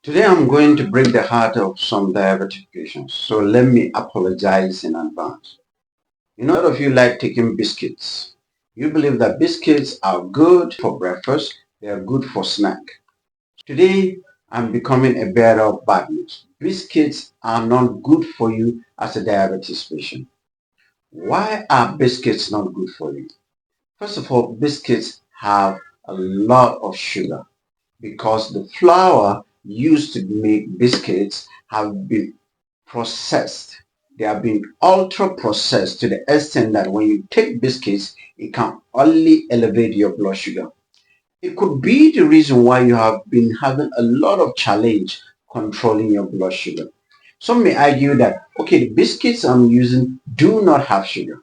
Today I'm going to break the heart of some diabetic patients, so let me apologize in advance. A lot of you like taking biscuits. You believe that biscuits are good for breakfast, they are good for snack. Today I'm becoming a bearer of bad news. Biscuits are not good for you as a diabetes patient. Why are biscuits not good for you? First of all, biscuits have a lot of sugar, because the flour used to make biscuits have been processed. They have been ultra processed to the extent that when you take biscuits, it can only elevate your blood sugar. It could be the reason why you have been having a lot of challenge controlling your blood sugar. Some may argue that, okay, the biscuits I'm using do not have sugar.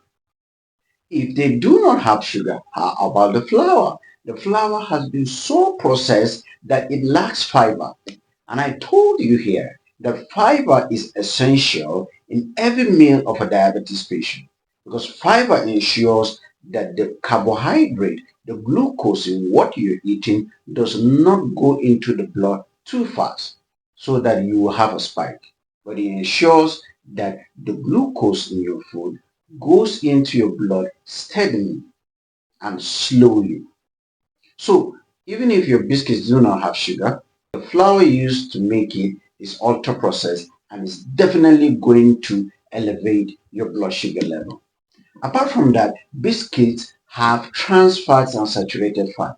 If they do not have sugar, how about the flour? The flour has been so processed that it lacks fiber. And I told you here that fiber is essential in every meal of a diabetes patient, because fiber ensures that the carbohydrate, the glucose in what you're eating, does not go into the blood too fast so that you will have a spike. But it ensures that the glucose in your food goes into your blood steadily and slowly. So even if your biscuits do not have sugar, the flour used to make it is ultra processed and is definitely going to elevate your blood sugar level. Apart from that, biscuits have trans fats and saturated fat.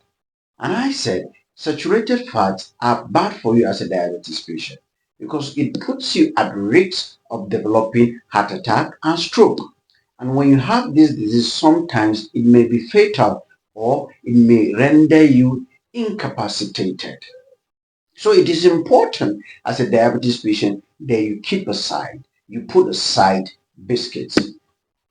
And I said saturated fats are bad for you as a diabetes patient, because it puts you at risk of developing heart attack and stroke. And when you have this disease, sometimes it may be fatal or it may render you incapacitated. So it is important as a diabetes patient that you keep aside, you put aside biscuits.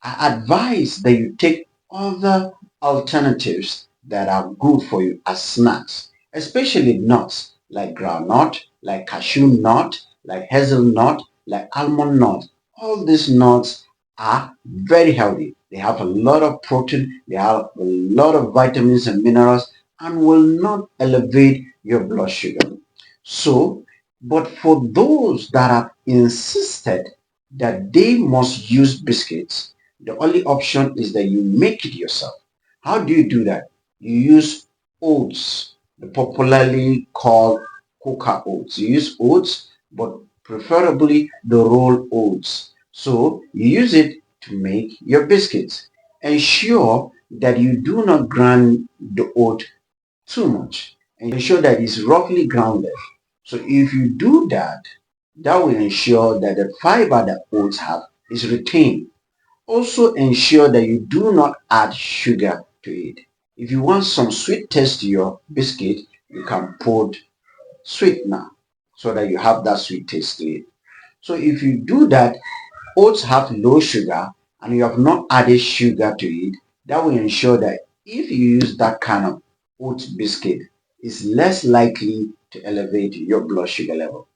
I advise that you take other alternatives that are good for you as snacks, especially nuts like groundnut, like cashew nut, like hazelnut, like almond nut. All these nuts are very healthy. They have a lot of protein, they have a lot of vitamins and minerals, and will not elevate your blood sugar. So, but for those that have insisted that they must use biscuits, the only option is that you make it yourself. How do you do that? You use oats, the popularly called coca oats. You use oats, but preferably the rolled oats. So you use it to make your biscuits. Ensure that you do not grind the oat too much. Ensure that it's roughly grounded. So if you do that, that will ensure that the fiber that oats have is retained. Also ensure that you do not add sugar to it. If you want some sweet taste to your biscuit, you can put sweetener so that you have that sweet taste to it. So if you do that, oats have low sugar and you have not added sugar to it, that will ensure that if you use that kind of oat biscuit, it's less likely to elevate your blood sugar level.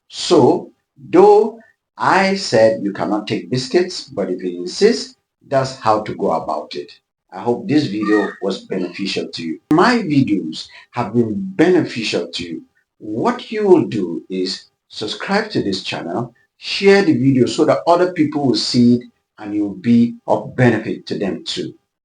So, though I said you cannot take biscuits, but if you insist, that's how to go about it. I hope this video was beneficial to you. My videos have been beneficial to you. What you will do is subscribe to this channel, share the video so that other people will see it and it will be of benefit to them too.